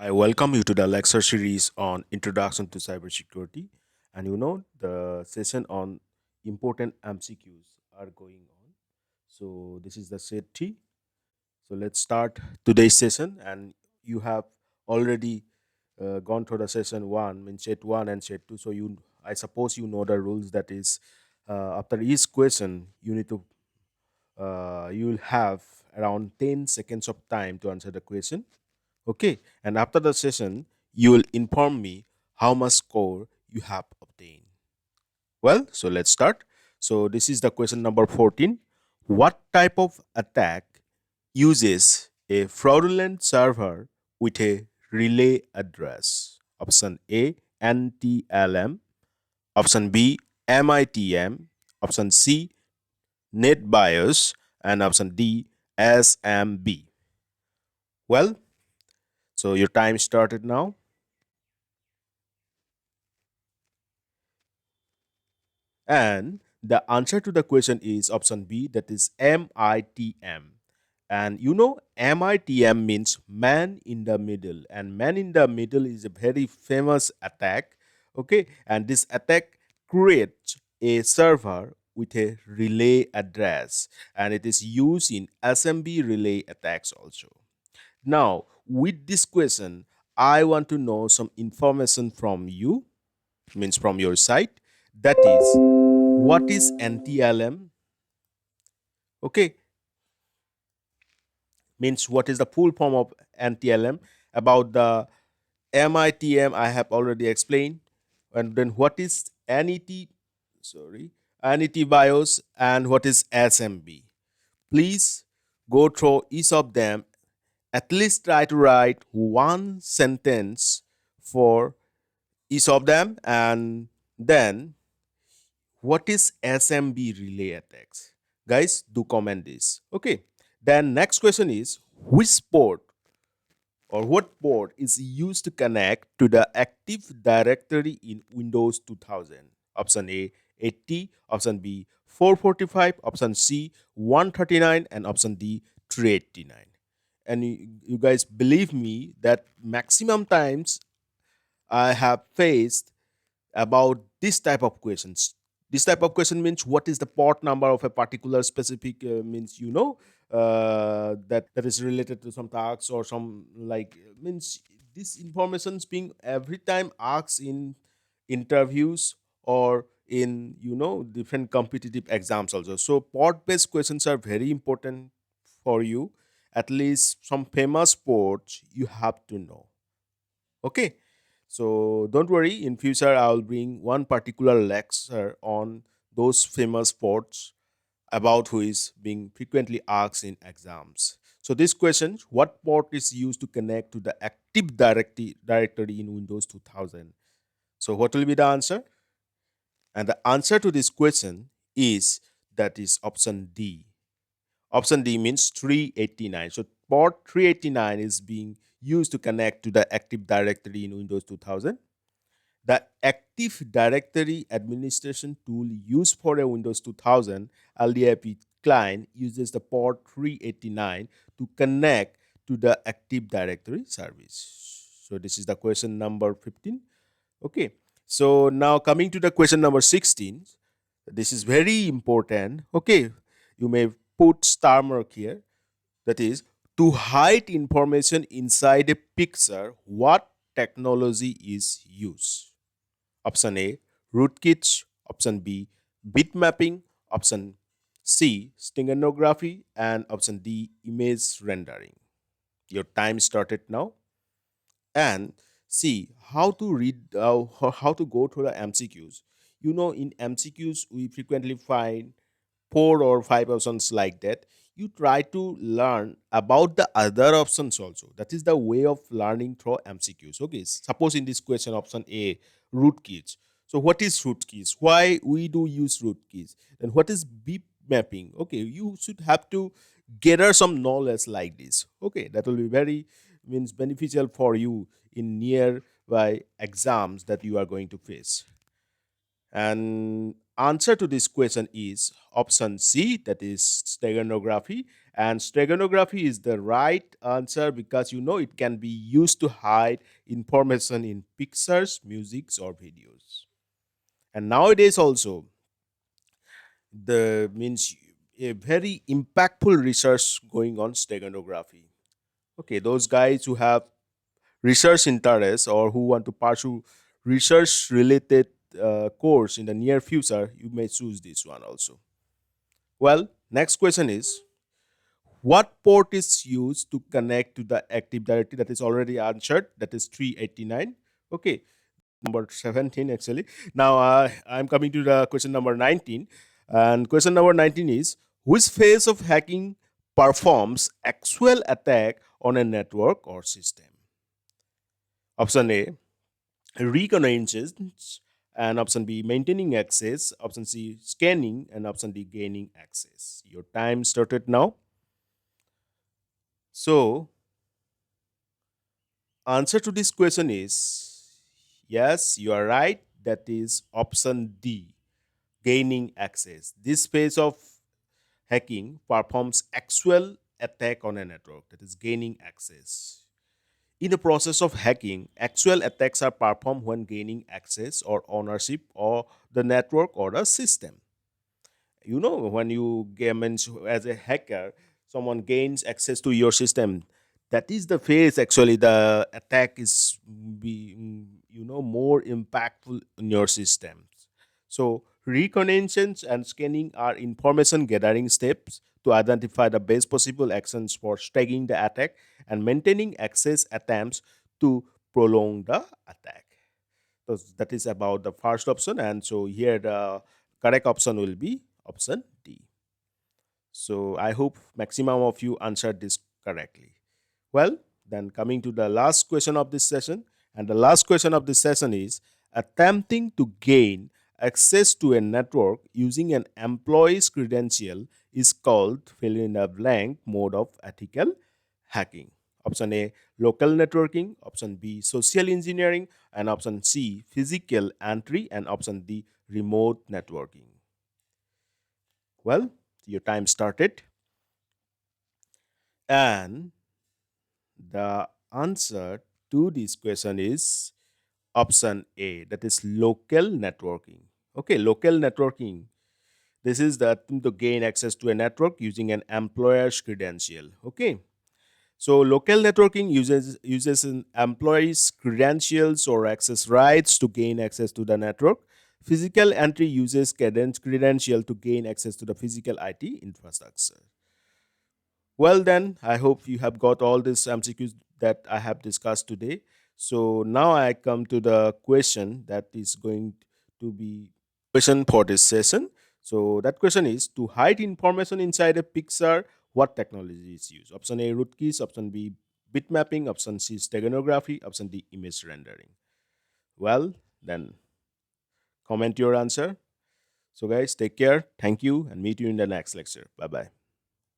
I welcome you to the lecture series on Introduction to Cybersecurity. And the session on important MCQs are going on. So, this is the set 3. So, let's start today's session. And you have already gone through the session 1, means set 1 and set 2. So, I suppose you know the rules. That is, after each question, you will have around 10 seconds of time to answer the question. Okay, and after the session, you will inform me how much score you have obtained. Well, so let's start. So, this is the question number 14. What type of attack uses a fraudulent server with a relay address? Option A, NTLM. Option B, MITM. Option C, NetBIOS. And option D, SMB. Well, so your time started now. And the answer to the question is option B, that is MITM. And MITM means man in the middle. And man in the middle is a very famous attack. Okay. And this attack creates a server with a relay address. And it is used in SMB relay attacks also. Now, with this question, I want to know some information from you, means from your side. That is, what is NTLM? Okay, means what is the full form of NTLM? About the MITM, I have already explained. And then what is NET? Sorry, NET BIOS, and what is SMB? Please go through each of them. At least try to write one sentence for each of them, and then what is SMB relay attacks? Guys, do comment this. Okay. Then next question is, which port or what port is used to connect to the Active Directory in Windows 2000? Option A, 80. Option B, 445. Option C, 139. And option D, 389. And you guys believe me that maximum times I have faced about this type of questions. This type of question means what is the port number of a particular specific, means that is related to some tasks or some, like, means this information is being every time asked in interviews or in different competitive exams also. So port based questions are very important for you. At least some famous ports you have to know. Okay, so don't worry, in future I'll bring one particular lecture on those famous ports about who is being frequently asked in exams. So this question, what port is used to connect to the Active Directory in Windows 2000? So what will be the answer? And the answer to this question is, that is option D. Option D means 389. So port 389 is being used to connect to the Active Directory in Windows 2000. The Active Directory administration tool used for a Windows 2000 LDAP client uses the port 389 to connect to the Active Directory service. So this is the question number 15. Okay. So now coming to the question number 16. This is very important. Okay. You may put star mark here. That is, to hide information inside a picture, what technology is used? Option A, rootkits. Option B, bitmapping. Option C, steganography. And option D, image rendering. Your time started now. And see how to read, how to go through the MCQs. In MCQs, we frequently find 4 or 5 options like that. You try to learn about the other options also. That is the way of learning through MCQs. Okay, suppose in this question, option A, rootkeys. So what is rootkeys? Why we do use rootkeys? And what is beep mapping? Okay, you should have to gather some knowledge like this. Okay, that will be very, means, beneficial for you in nearby exams that you are going to face. And answer to this question is option C, that is steganography. And steganography is the right answer because it can be used to hide information in pictures, musics, or videos. And nowadays also, the means a very impactful research going on steganography. Okay, those guys who have research interests or who want to pursue research related course in the near future, you may choose this one also. Well, next question is, what port is used to connect to the Active Directory? That is already answered. That is 389. Okay, number 17 actually. Now I'm coming to the question number 19. And question number 19 is, which phase of hacking performs actual attack on a network or system? Option A, reconnaissance, and option B, maintaining access, option C, scanning, and option D, gaining access. Your time started now. So, answer to this question is yes, you are right. That is option D, gaining access. This phase of hacking performs actual attack on a network, that is gaining access. In the process of hacking, actual attacks are performed when gaining access or ownership of the network or the system. When you means as a hacker, someone gains access to your system. That is the phase actually the attack is be more impactful in your systems. So reconnaissance and scanning are information gathering steps to identify the best possible actions for staging the attack, and maintaining access attempts to prolong the attack. So that is about the first option, and so here the correct option will be option D. So I hope maximum of you answered this correctly. Well, then coming to the last question of this session, and the last question of this session is, attempting to gain access to a network using an employee's credential is called fill in the blank mode of ethical hacking. Option A, local networking, option B, social engineering, and option C, physical entry, and option D, remote networking. Well, your time started. And the answer to this question is option A, that is local networking. Okay, local networking. This is the attempt to gain access to a network using an employer's credential. Okay. So local networking uses an employee's credentials or access rights to gain access to the network. Physical entry uses credential to gain access to the physical IT infrastructure. Well, then, I hope you have got all these MCQs that I have discussed today. So now I come to the question that is going to be question for this session. So that question is, to hide information inside a picture, what technology is used? Option A, rootkeys. Option B, bitmapping. Option C, steganography. Option D, image rendering. Well, then comment your answer. So guys, take care. Thank you and meet you in the next lecture. Bye bye.